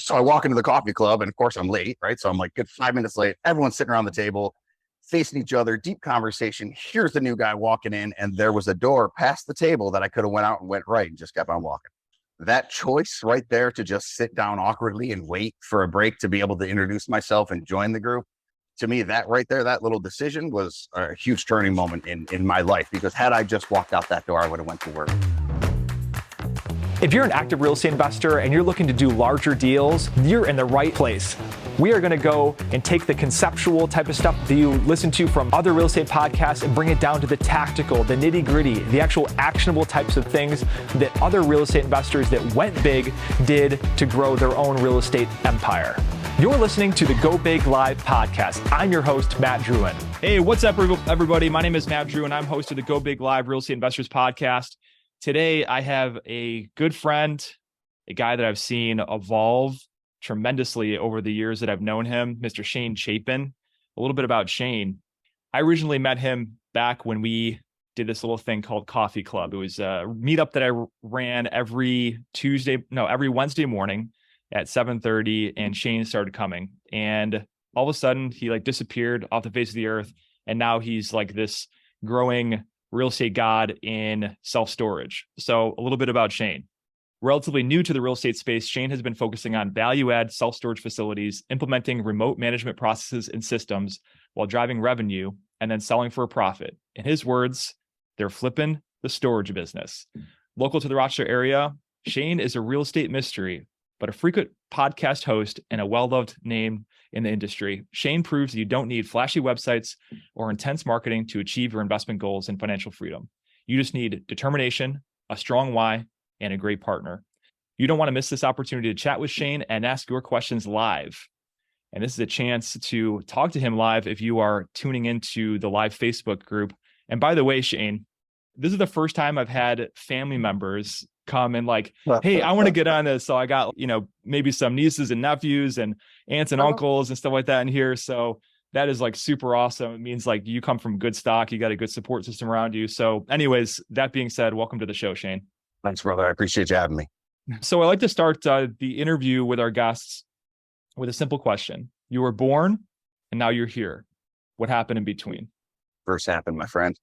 So I walk into the coffee club and of course I'm late, right? So I'm like good 5 minutes late. Everyone's sitting around the table, facing each other, deep conversation. Here's the new guy walking in, and there was a door past the table that I could have went out and went right and just kept on walking. That choice right there to just sit down awkwardly and wait for a break to be able to introduce myself and join the group, to me, that right there, that little decision was a huge turning moment in my life, because had I just walked out that door, I would have went to work. If you're an active real estate investor and you're looking to do larger deals, you're in the right place. We are going to go and take the conceptual type of stuff that you listen to from other real estate podcasts and bring it down to the tactical, the nitty gritty, the actual actionable types of things that other real estate investors that went big did to grow their own real estate empire. You're listening to the Go Big Live podcast. I'm your host, Matt Druin. Hey, what's up, everybody? My name is Matt Druin. I'm host of the Go Big Live Real Estate Investors podcast. Today, I have a good friend, a guy that I've seen evolve tremendously over the years that I've known him, Mr. Shane Chapin. A little bit about Shane. I originally met him back when we did this little thing called Coffee Club. It was a meetup that I ran every Wednesday morning at 7:30, and Shane started coming. And all of a sudden, he disappeared off the face of the earth. And now he's like this growing real estate god in self-storage. So a little bit about Shane. Relatively new to the real estate space, Shane has been focusing on value-add self-storage facilities, implementing remote management processes and systems while driving revenue and then selling for a profit. In his words, they're flipping the storage business. Local to the Rochester area, Shane is a real estate mystery, but a frequent podcast host and a well-loved name in the industry. Shane proves that you don't need flashy websites or intense marketing to achieve your investment goals and financial freedom. You just need determination, a strong why, and a great partner. You don't want to miss this opportunity to chat with Shane and ask your questions live. And this is a chance to talk to him live if you are tuning into the live Facebook group. And by the way, Shane, this is the first time I've had family members come and hey, I want to get on this. So I got, maybe some nieces and nephews and aunts and uncles and stuff like that in here. So that is super awesome. It means you come from good stock. You got a good support system around you. So anyways, that being said, welcome to the show, Shane. Thanks, brother. I appreciate you having me. So I like to start the interview with our guests with a simple question. You were born and now you're here. What happened in between? First happened, my friend.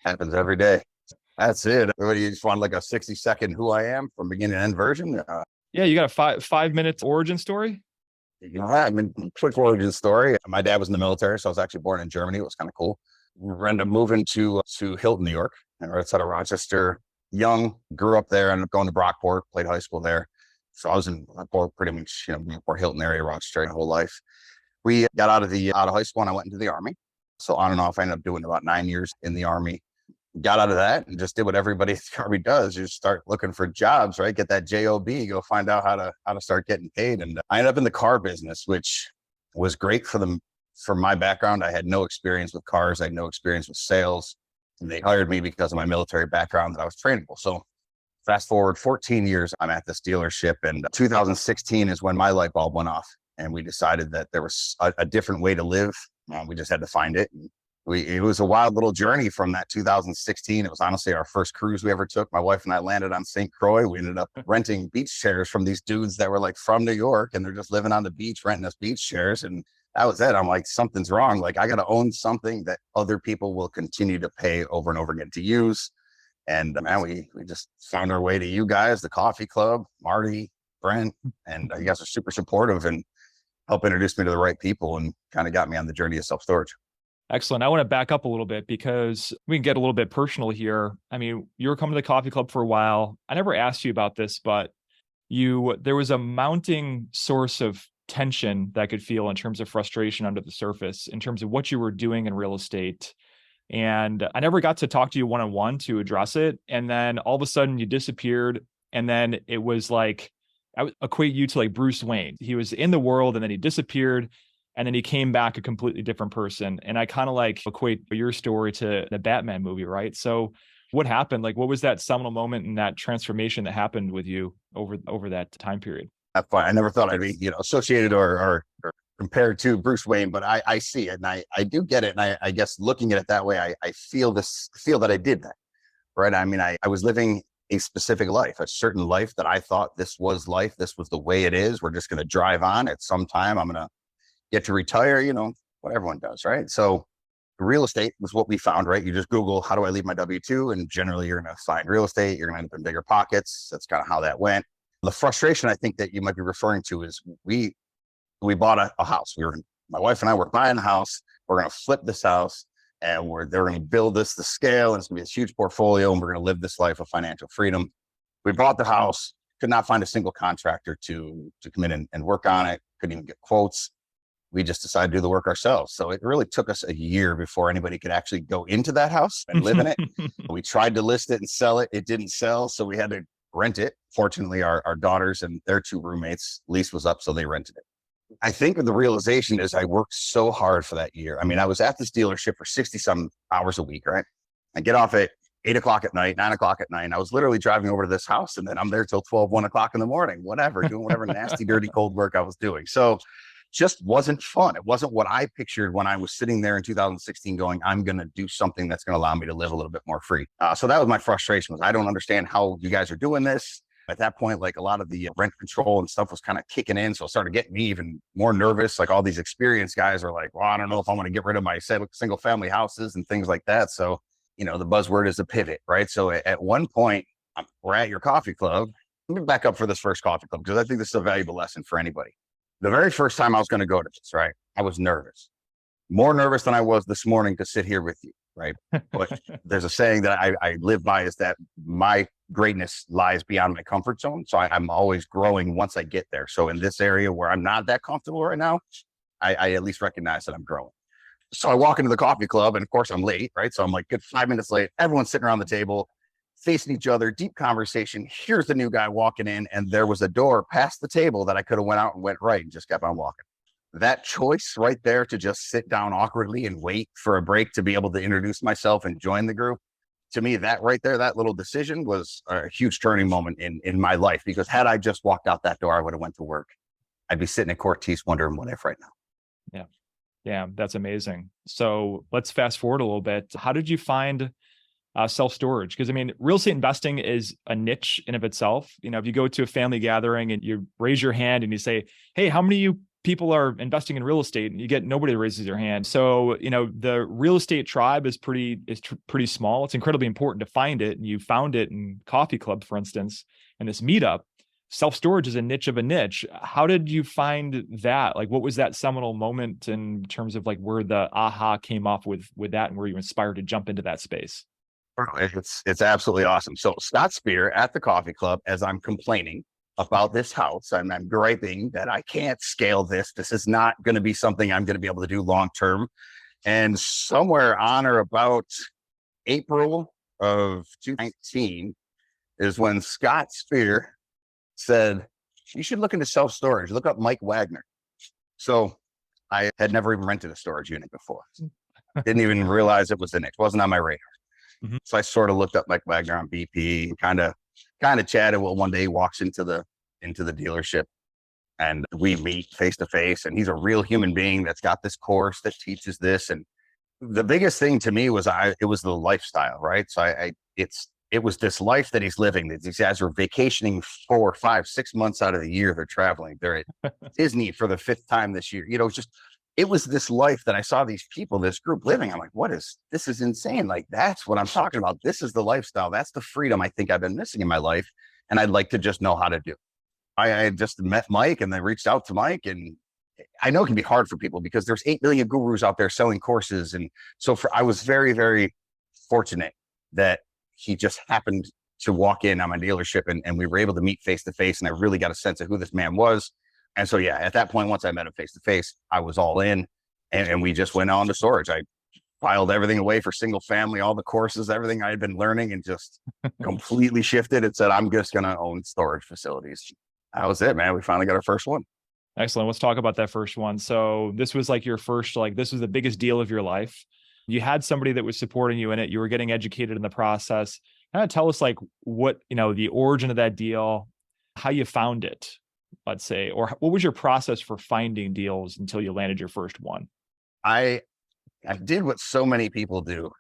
Happens every day. That's it. What do you just want a 60-second who I am from beginning to end version? Yeah, you got a 5-minute origin story? Quick origin story. My dad was in the military, so I was actually born in Germany. It was kind of cool. We ended up moving to Hilton, New York, and right outside of Rochester. Young, grew up there, ended up going to Brockport, played high school there. So I was in pretty much, Newport, Hilton area, Rochester, my whole life. We got out of high school and I went into the Army. So on and off, I ended up doing about 9 years in the Army. Got out of that and just did what everybody at the Army does. You start looking for jobs, right? Get that job, go find out how to start getting paid. And I ended up in the car business, which was great for my background. I had no experience with cars. I had no experience with sales. And they hired me because of my military background that I was trainable. So fast forward 14 years, I'm at this dealership, and 2016 is when my light bulb went off. And we decided that there was a different way to live. We just had to find it. And it was a wild little journey from that 2016. It was honestly our first cruise we ever took. My wife and I landed on St. Croix. We ended up renting beach chairs from these dudes that were from New York, and they're just living on the beach, renting us beach chairs. And that was it. I'm like, something's wrong. I got to own something that other people will continue to pay over and over again to use. And man, we just found our way to you guys, the Coffee Club, Marty, Brent, and you guys are super supportive and help introduce me to the right people and kind of got me on the journey of self-storage. Excellent. I want to back up a little bit because we can get a little bit personal here. I mean, you were coming to the Coffee Club for a while. I never asked you about this, but there was a mounting source of tension that I could feel in terms of frustration under the surface, in terms of what you were doing in real estate. And I never got to talk to you one-on-one to address it. And then all of a sudden you disappeared. And then it was I would equate you to Bruce Wayne. He was in the world and then he disappeared. And then he came back a completely different person. And I kind of equate your story to the Batman movie, right? So what happened? What was that seminal moment and that transformation that happened with you over that time period? That's fine. I never thought I'd be, associated or compared to Bruce Wayne, but I see it and I do get it. And I guess looking at it that way, I feel that I did that, right? I mean, I was living a specific life, a certain life that I thought this was life. This was the way it is. We're just going to drive on at some time. I'm going to get to retire, what everyone does, right? So real estate was what we found, right? You just Google, how do I leave my W-2? And generally you're going to find real estate. You're going to end up in bigger pockets. That's kind of how that went. The frustration I think that you might be referring to is we bought a house. My wife and I were buying a house. We're going to flip this house and they're going to build this to scale. And it's going to be this huge portfolio. And we're going to live this life of financial freedom. We bought the house, could not find a single contractor to come in and work on it. Couldn't even get quotes. We just decided to do the work ourselves. So it really took us a year before anybody could actually go into that house and live in it. We tried to list it and sell it. It didn't sell. So we had to rent it. Fortunately, our daughters and their two roommates, lease was up, so they rented it. I think the realization is I worked so hard for that year. I mean, I was at this dealership for 60 some hours a week, right? I get off at 8 o'clock at night, 9 o'clock at night. I was literally driving over to this house and then I'm there till 12, 1 o'clock in the morning, whatever, doing whatever nasty, dirty, cold work I was doing. So just wasn't fun. It wasn't what I pictured when I was sitting there in 2016 going, I'm going to do something that's going to allow me to live a little bit more free. So that was my frustration, was I don't understand how you guys are doing this. At that point, like a lot of the rent control and stuff was kind of kicking in. So it started getting me even more nervous. Like all these experienced guys are like, well, I don't know if I want to get rid of my single family houses and things like that. So, the buzzword is a pivot, right? So at one point, we're at your coffee club. Let me back up for this first coffee club, because I think this is a valuable lesson for anybody. The very first time I was going to go to this, right, I was nervous, more nervous than I was this morning to sit here with you, right? But there's a saying that I live by, is that my greatness lies beyond my comfort zone. So I'm always growing once I get there. So in this area where I'm not that comfortable right now, I at least recognize that I'm growing. So I walk into the coffee club and of course I'm late, right? So I'm like good 5 minutes late. Everyone's sitting around the table, facing each other, deep conversation. Here's the new guy walking in, and there was a door past the table that I could have went out and went right and just kept on walking. That choice right there to just sit down awkwardly and wait for a break to be able to introduce myself and join the group, to me, that right there, that little decision was a huge turning moment in my life, because had I just walked out that door, I would have went to work. I'd be sitting at Cortese wondering what if right now. Yeah. Yeah. That's amazing. So let's fast forward a little bit. How did you find self-storage? Because I mean, real estate investing is a niche in of itself. If you go to a family gathering and you raise your hand and you say, hey, how many of you people are investing in real estate, and you get nobody raises their hand. So, the real estate tribe is pretty small. It's incredibly important to find it. And you found it in coffee club, for instance, and this meetup. Self-storage is a niche of a niche. How did you find that? Like, what was that seminal moment in terms of like where the aha came off with that, and where you were inspired to jump into that space? It's absolutely awesome. So Scott Spear at the coffee club, as I'm complaining about this house, I'm griping that I can't scale this. This is not going to be something I'm going to be able to do long term. And somewhere on or about April of 2019 is when Scott Spear said, you should look into self-storage. Look up Mike Wagner. So I had never even rented a storage unit before. Didn't even realize it was in it. It wasn't on my radar. Mm-hmm. So I sort of looked up Mike Wagner on BP, kind of chatted. Well, one day he walks into the dealership and we meet face to face, and he's a real human being that's got this course that teaches this. And the biggest thing to me was it was the lifestyle, right? So it was this life that he's living. These guys are vacationing 4, 5, 6 months out of the year. They're traveling. They're at Disney for the 5th time this year. It was this life that I saw these people, this group living. I'm like, this is insane. Like, that's what I'm talking about. This is the lifestyle. That's the freedom I think I've been missing in my life. And I'd like to just know how to do. I had just met Mike and then reached out to Mike, and I know it can be hard for people because there's 8 million gurus out there selling courses. And so I was very, very fortunate that he just happened to walk in on my dealership, and we were able to meet face to face. And I really got a sense of who this man was. And so, yeah, at that point, once I met him face to face, I was all in, and we just went on to storage. I filed everything away for single family, all the courses, everything I had been learning, and just completely shifted and said, I'm just going to own storage facilities. That was it, man. We finally got our first one. Excellent. Let's talk about that first one. So this was like your first, this was the biggest deal of your life. You had somebody that was supporting you in it. You were getting educated in the process. Kind of tell us what, the origin of that deal, how you found it, let's say, or what was your process for finding deals until you landed your first one? I did what so many people do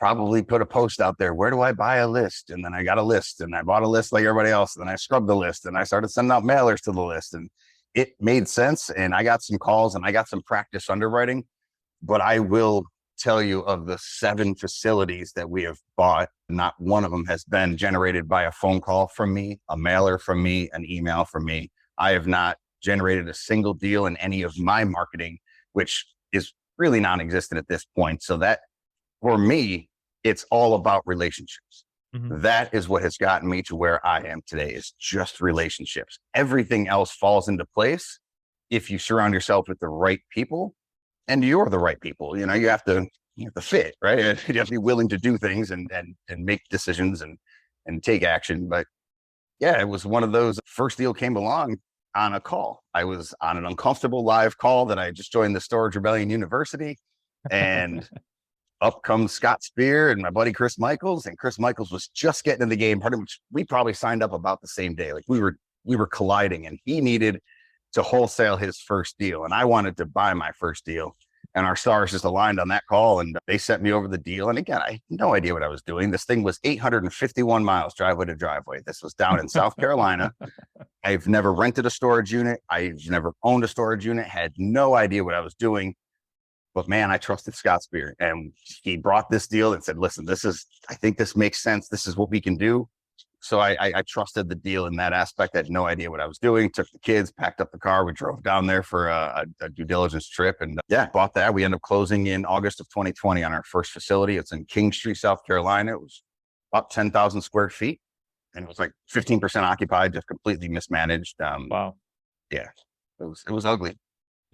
probably put a post out there. Where do I buy a list? And then I got a list and I bought a list like everybody else. And then I scrubbed the list and I started sending out mailers to the list, and it made sense. And I got some calls and I got some practice underwriting. But I will tell you, of the 7 facilities that we have bought, not one of them has been generated by a phone call from me, a mailer from me, an email from me. I have not generated a single deal in any of my marketing, which is really non-existent at this point. So that, for me, it's all about relationships. That is what has gotten me to where I am today, is just relationships. Everything else falls into place if you surround yourself with the right people, and you're the right people. You have to fit, right? You have to be willing to do things and make decisions and take action. But yeah, it was one of those. First deal came along on a call. I was on an uncomfortable live call that I just joined the Storage Rebellion University, and up comes Scott Spear and my buddy Chris Michaels. And Chris Michaels was just getting in the game. Part of which we probably signed up about the same day. Like we were colliding, and he needed to wholesale his first deal, and I wanted to buy my first deal. And our stars just aligned on that call, and they sent me over the deal. And again, I had no idea what I was doing. This thing was 851 miles driveway to driveway. This was down in South Carolina. I've never rented a storage unit. I've never owned a storage unit, had no idea what I was doing. But man, I trusted Scott Spear, and he brought this deal and said, listen, I think this makes sense. This is what we can do. So I trusted the deal in that aspect. I had no idea what I was doing. Took the kids, packed up the car. We drove down there for a due diligence trip, and bought that. We ended up closing in August of 2020 on our first facility. It's in King Street, South Carolina. It was about 10,000 square feet, and it was like 15% occupied, just completely mismanaged. Wow. Yeah, it was ugly.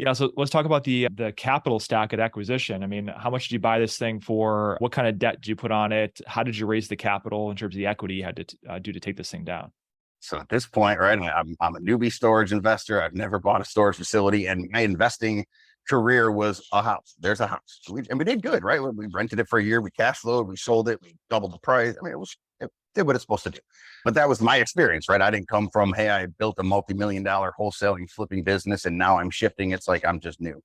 Yeah. So let's talk about the capital stack at acquisition. I mean, how much did you buy this thing for? What kind of debt did you put on it? How did you raise the capital in terms of the equity you had to do to take this thing down? So at this point, right, I'm a newbie storage investor. I've never bought a storage facility, and my investing career was a house. There's a house. We did good, right? We rented it for a year. We cash flowed. We sold it. We doubled the price. I mean, it did what it's supposed to do. But that was my experience, right? I didn't come from, hey, I built a multi-million-dollar wholesaling, flipping business, and now I'm shifting. It's like I'm just new.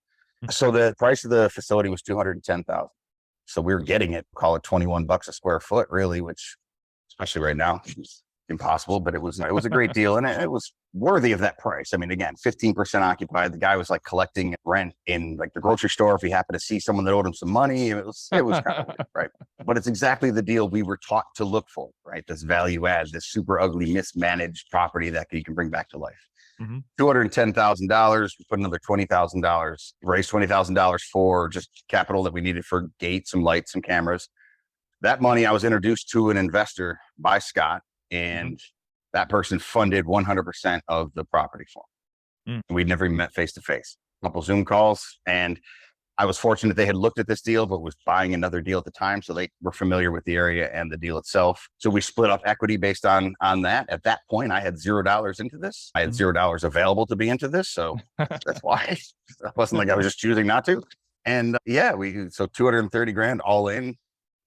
So the price of the facility was $210,000. So we were getting it, call it $21 a square foot, really, which, especially right now, is impossible. But it was a great deal, and it was worthy of that price. I mean, again, 15% occupied. The guy was like collecting rent in like the grocery store if he happened to see someone that owed him some money. It was kind of weird, right? But it's exactly the deal we were taught to look for, right? This value add, this super ugly, mismanaged property that you can bring back to life. $210,000. We put another $20,000, raised $20,000 for just capital that we needed for gates, some lights, some cameras. That money, I was introduced to an investor by Scott, and that person funded 100% of the property for him. We'd never even met face to face. A couple Zoom calls, and I was fortunate they had looked at this deal, but was buying another deal at the time. So they were familiar with the area and the deal itself. So we split up equity based on that. At that point, I had $0 into this. I had $0 available to be into this. So that's why it wasn't like I was just choosing not to. And so 230 grand all in.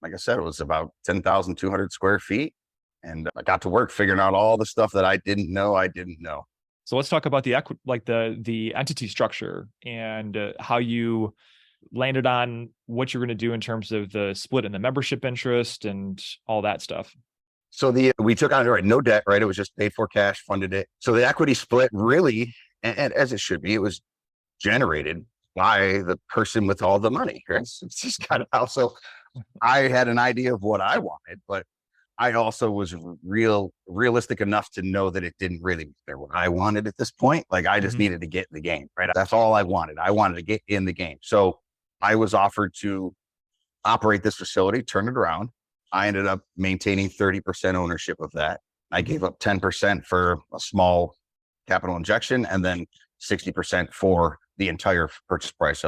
Like I said, it was about 10,200 square feet. And I got to work figuring out all the stuff that I didn't know. So let's talk about the entity structure and how you landed on what you're going to do in terms of the split in the membership interest and all that stuff. So we took on no debt, right? It was just paid for cash, funded it. So the equity split really, and as it should be, it was generated by the person with all the money, right? It's just kind of how. So I had an idea of what I wanted, but I also was realistic enough to know that it didn't really matter what I wanted at this point. Like I just needed to get in the game, right? That's all I wanted. I wanted to get in the game. So I was offered to operate this facility, turn it around. I ended up maintaining 30% ownership of that. I gave up 10% for a small capital injection, and then 60% for the entire purchase price.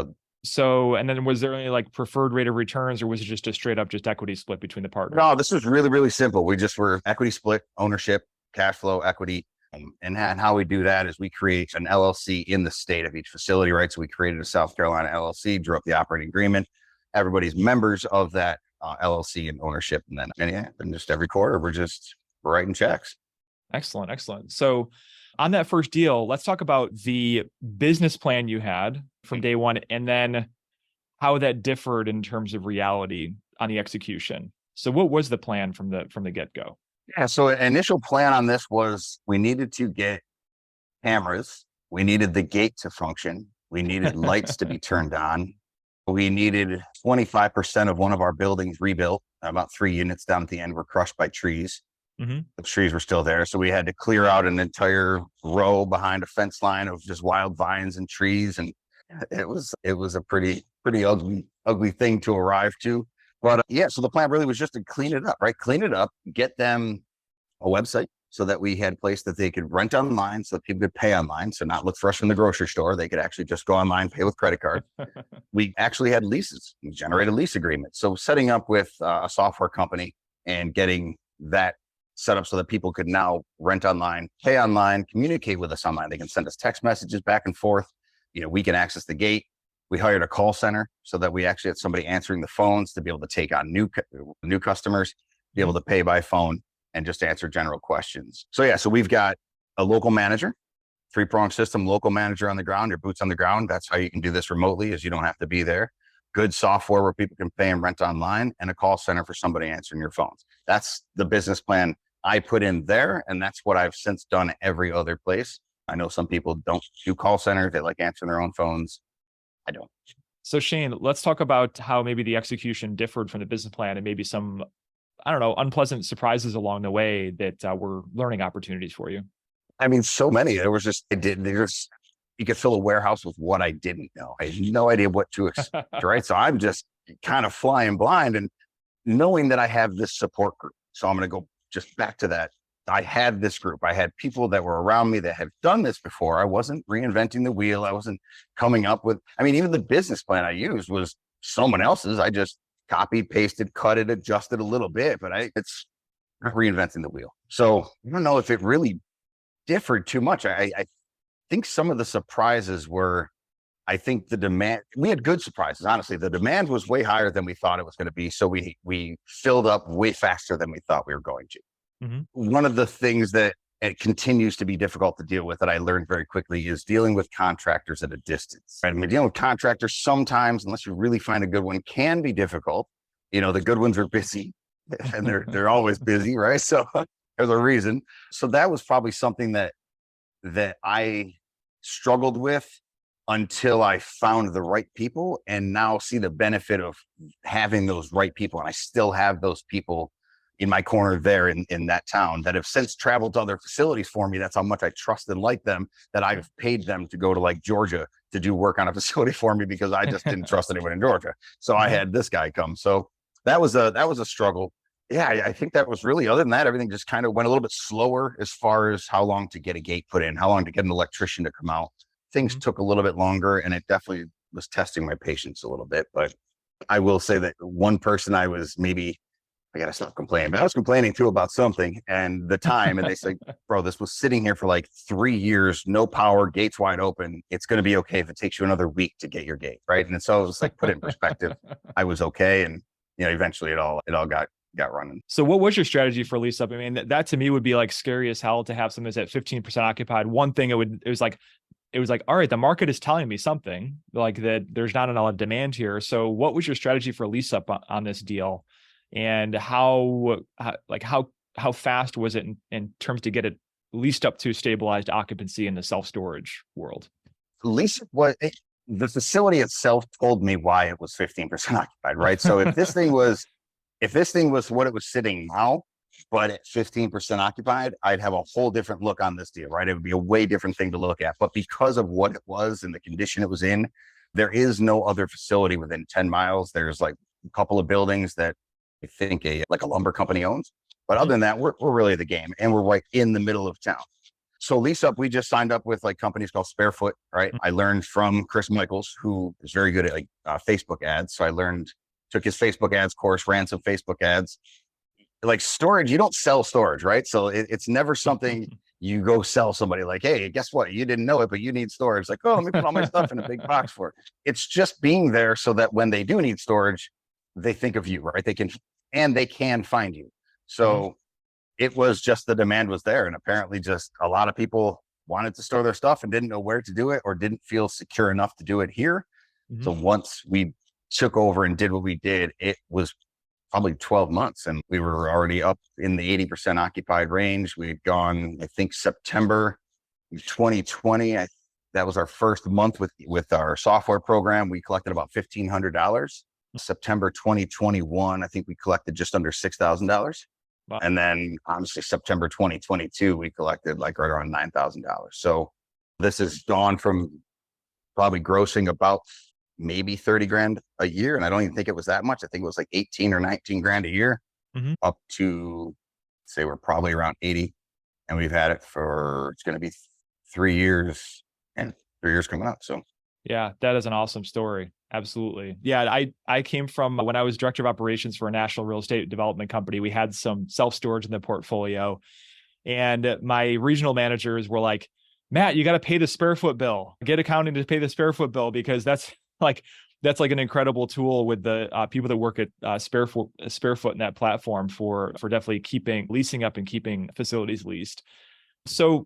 So, and then was there any like preferred rate of returns, or was it just a straight up just equity split between the partners? No, this was really, really simple. We just were equity split, ownership, cash flow, equity. And how we do that is we create an LLC in the state of each facility, right? So we created a South Carolina LLC, drew up the operating agreement. Everybody's members of that LLC and ownership. And just every quarter, we're writing checks. Excellent. Excellent. So on that first deal, let's talk about the business plan you had from day one, and then how that differed in terms of reality. on the execution. So what was the plan from the get-go? Yeah. So initial plan on this was we needed to get cameras. We needed the gate to function. We needed lights to be turned on. We needed 25% of one of our buildings rebuilt. About 3 units down at the end were crushed by trees. Mm-hmm. The trees were still there. So we had to clear out an entire row behind a fence line of just wild vines and trees. And it was a pretty ugly thing to arrive to. But yeah, so the plan really was just to clean it up, right? Clean it up, get them a website so that we had a place that they could rent online so that people could pay online. So not look for us from the grocery store. They could actually just go online, pay with credit card. We actually had leases. We generated lease agreements. So setting up with a software company and getting that set up so that people could now rent online, pay online, communicate with us online. They can send us text messages back and forth. We can access the gate. We hired a call center so that we actually had somebody answering the phones to be able to take on new customers, be able to pay by phone and just answer general questions. So yeah, so we've got a local manager, three-pronged system, local manager on the ground, your boots on the ground. That's how you can do this remotely, is you don't have to be there. Good software where people can pay and rent online, and a call center for somebody answering your phones. That's the business plan I put in there. And that's what I've since done every other place. I know some people don't do call centers. They like answering their own phones. I don't. So Shane, let's talk about how maybe the execution differed from the business plan and maybe some, I don't know, unpleasant surprises along the way that were learning opportunities for you. I mean, so many. You could fill a warehouse with what I didn't know. I had no idea what to expect, right? So I'm just kind of flying blind and knowing that I have this support group. So I'm going to go just back to that. I had this group. I had people that were around me that had done this before. I wasn't reinventing the wheel. I wasn't coming up with, even the business plan I used was someone else's. I just copied, pasted, cut it, adjusted a little bit, but it's not reinventing the wheel. So I don't know if it really differed too much. I think some of the surprises were, I think the demand, we had good surprises. Honestly, the demand was way higher than we thought it was going to be. So we filled up way faster than we thought we were going to. Mm-hmm. One of the things that it continues to be difficult to deal with that I learned very quickly is dealing with contractors at a distance. Right? Dealing with contractors sometimes, unless you really find a good one, can be difficult. The good ones are busy and they're always busy, right? So there's a reason. So that was probably something that I struggled with until I found the right people and now see the benefit of having those right people. And I still have those people in my corner there in that town that have since traveled to other facilities for me. That's how much I trust and like them, that I've paid them to go to like Georgia to do work on a facility for me because I just didn't trust anyone in Georgia. So I had this guy come. So that was a struggle. Yeah, I think that was really, other than that, everything just kind of went a little bit slower as far as how long to get a gate put in, how long to get an electrician to come out. Things took a little bit longer, and it definitely was testing my patience a little bit. But I will say that one person I gotta stop complaining, but I was complaining too about something and the time. And they said, bro, this was sitting here for like 3 years, no power, gates wide open. It's going to be okay if it takes you another week to get your gate. Right. And so it was like, put it in perspective. I was okay. And, eventually it all got running. So what was your strategy for lease up? That to me would be like scary as hell to have something that's at 15% occupied. One thing it was like, all right, the market is telling me something like that there's not a lot of demand here. So what was your strategy for lease up on this deal? And how fast was it in terms to get it leased up to stabilized occupancy in the self-storage world? The facility itself told me why it was 15% occupied, right? So if this thing was what it was sitting now, but at 15% occupied, I'd have a whole different look on this deal, right? It would be a way different thing to look at. But because of what it was and the condition it was in, there is no other facility within 10 miles. There's like a couple of buildings that I think a lumber company owns. But other than that, we're really the game, and we're right in the middle of town. So lease up, we just signed up with like companies called Sparefoot, right? I learned from Chris Michaels, who is very good at Facebook ads. So I took his Facebook ads course, ran some Facebook ads. Like storage, you don't sell storage, right? So it's never something you go sell somebody like, hey, guess what? You didn't know it, but you need storage. Like, oh, let me put all my stuff in a big box for it. It's just being there so that when they do need storage, they think of you, right? They can find you. So it was just the demand was there. And apparently just a lot of people wanted to store their stuff and didn't know where to do it or didn't feel secure enough to do it here. So once we took over and did what we did, it was probably 12 months. And we were already up in the 80% occupied range. We had gone, I think, September 2020. That was our first month with our software program. We collected about $1,500. September 2021, I think we collected just under $6,000. Wow. And then honestly, September 2022, we collected like right around $9,000. So this has gone from probably grossing about maybe 30 grand a year. And I don't even think it was that much. I think it was like 18 or 19 grand a year, up to, say, we're probably around 80. And we've had it for, it's going to be 3 years and 3 years coming up. So yeah, that is an awesome story. Absolutely. Yeah, I came from, when I was director of operations for a national real estate development company, we had some self-storage in the portfolio. And my regional managers were like, Matt, you got to pay the square foot bill. Get accounting to pay the square foot bill, because that's like an incredible tool with the people that work at square foot in that platform for definitely leasing up and keeping facilities leased. So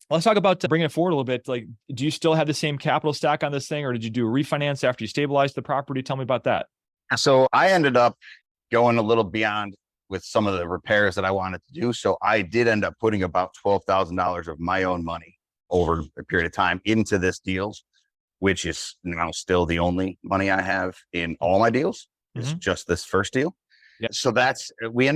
let's talk about bringing it forward a little bit. Like, do you still have the same capital stack on this thing, or did you do a refinance after you stabilized the property? Tell me about that. So I ended up going a little beyond with some of the repairs that I wanted to do. So I did end up putting about $12,000 of my own money over a period of time into this deal, which is now still the only money I have in all my deals. It's just this first deal. Yep. So we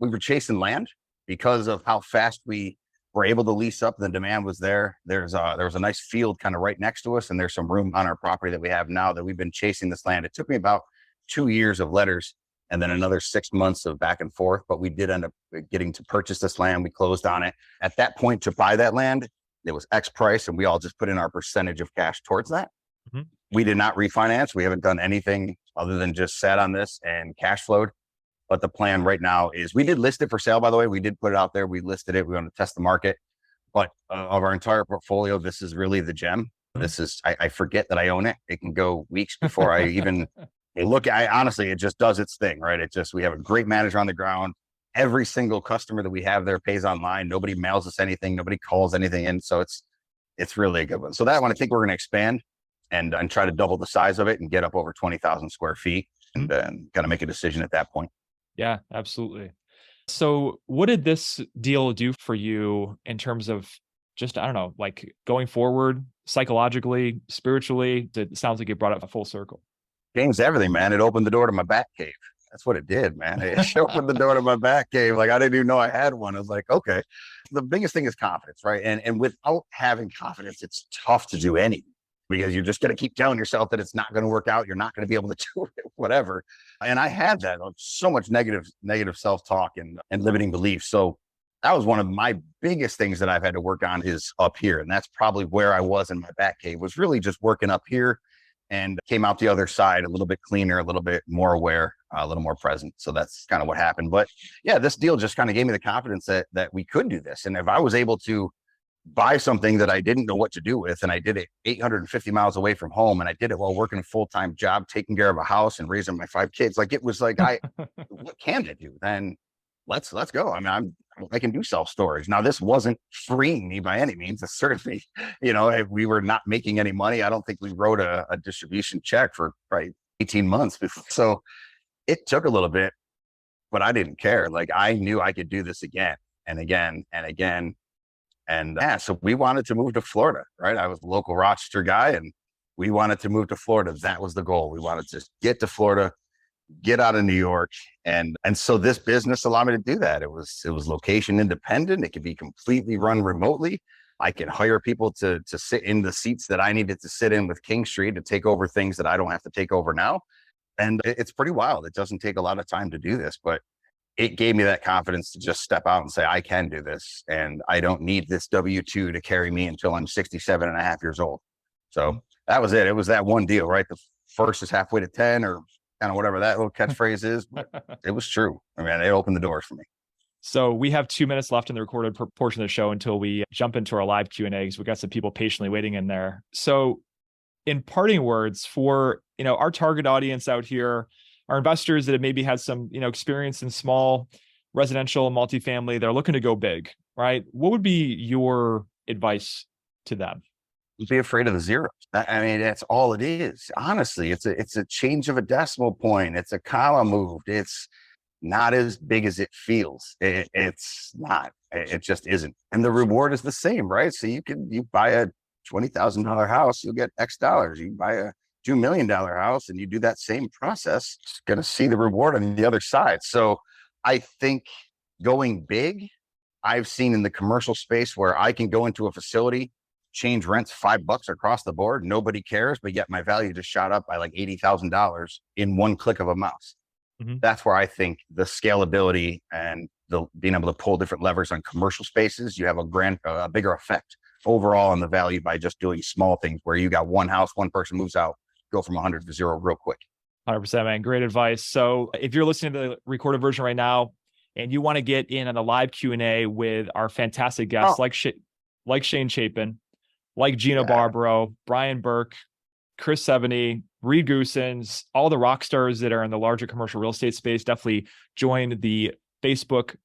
were chasing land because of how fast we were able to lease up. The demand was there. There was a nice field kind of right next to us, and there's some room on our property that we have now that we've been chasing this land. It took me about 2 years of letters and then another 6 months of back and forth, but we did end up getting to purchase this land. We closed on it. At that point, to buy that land, it was X price, and we all just put in our percentage of cash towards that. We did not refinance. We haven't done anything other than just sat on this and cash flowed. But the plan right now is, we did list it for sale, by the way. We did put it out there. We listed it. We want to test the market. But of our entire portfolio, this is really the gem. This is, I forget that I own it. It can go weeks before I even look. Honestly, it just does its thing, right? We have a great manager on the ground. Every single customer that we have there pays online. Nobody mails us anything. Nobody calls anything in. So it's really a good one. So that one, I think we're going to expand and try to double the size of it and get up over 20,000 square feet and kind of make a decision at that point. Yeah, absolutely. So what did this deal do for you in terms of just, I don't know, like going forward, psychologically, spiritually? It sounds like it brought it a full circle. Changed everything, man. It opened the door to my bat cave. That's what it did, man. It opened the door to my bat cave. Like, I didn't even know I had one. I was like, okay. The biggest thing is confidence, right? And without having confidence, it's tough to do anything, because you're just going to keep telling yourself that it's not going to work out. You're not going to be able to do it, whatever. And I had that, so much negative self-talk and limiting beliefs. So that was one of my biggest things that I've had to work on, is up here. And that's probably where I was in my bat cave, was really just working up here, and came out the other side a little bit cleaner, a little bit more aware, a little more present. So that's kind of what happened. But yeah, this deal just kind of gave me the confidence that we could do this. And if I was able to buy something that I didn't know what to do with, and I did it 850 miles away from home, and I did it while working a full-time job, taking care of a house and raising my 5 kids, like, it was like, what can I do? Then let's go. I mean, I can do self-storage. Now, this wasn't freeing me by any means. It's certainly, we were not making any money. I don't think we wrote a distribution check for probably 18 months before. So it took a little bit, but I didn't care. Like, I knew I could do this again and again and again. And yeah, so we wanted to move to Florida, right? I was a local Rochester guy, and we wanted to move to Florida. That was the goal. We wanted to get to Florida, get out of New York. And so this business allowed me to do that. It was location independent. It could be completely run remotely. I could hire people to sit in the seats that I needed to sit in with King Street, to take over things that I don't have to take over now. And it's pretty wild. It doesn't take a lot of time to do this, but it gave me that confidence to just step out and say, I can do this. And I don't need this W-2 to carry me until I'm 67 and a half years old. So that was it. It was that one deal, right? The first is halfway to 10, or kind of whatever that little catchphrase is. But it was true. I mean, it opened the doors for me. So we have 2 minutes left in the recorded portion of the show until we jump into our live Q&A, because we've got some people patiently waiting in there. So in parting words for, our target audience out here, our investors that have maybe had some, experience in small residential multifamily, they're looking to go big, right? What would be your advice to them? Be afraid of the zeros. I mean, that's all it is. Honestly, it's a change of a decimal point. It's a comma moved. It's not as big as it feels. It's not. It just isn't. And the reward is the same, right? So you buy a $20,000 house, you'll get X dollars. You buy a $2 million house and you do that same process, it's going to see the reward on the other side. So I think going big, I've seen in the commercial space where I can go into a facility, change rents $5 across the board. Nobody cares, but yet my value just shot up by like $80,000 in one click of a mouse. Mm-hmm. That's where I think the scalability and the being able to pull different levers on commercial spaces, you have a bigger effect overall on the value by just doing small things where you got one house, one person moves out, go from 100 to 0 real quick. 100%, man. Great advice. So if you're listening to the recorded version right now and you want to get in on the live Q&A with our fantastic guests like Shane Chapin, like Gina Barbaro, Brian Burke, Chris Seveny, Reed Goosens, all the rock stars that are in the larger commercial real estate space, definitely join the Facebook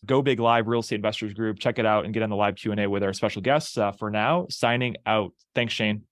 Go Big Live Real Estate Investors Group. Check it out and get on the live Q&A with our special guests. For now, signing out. Thanks, Shane.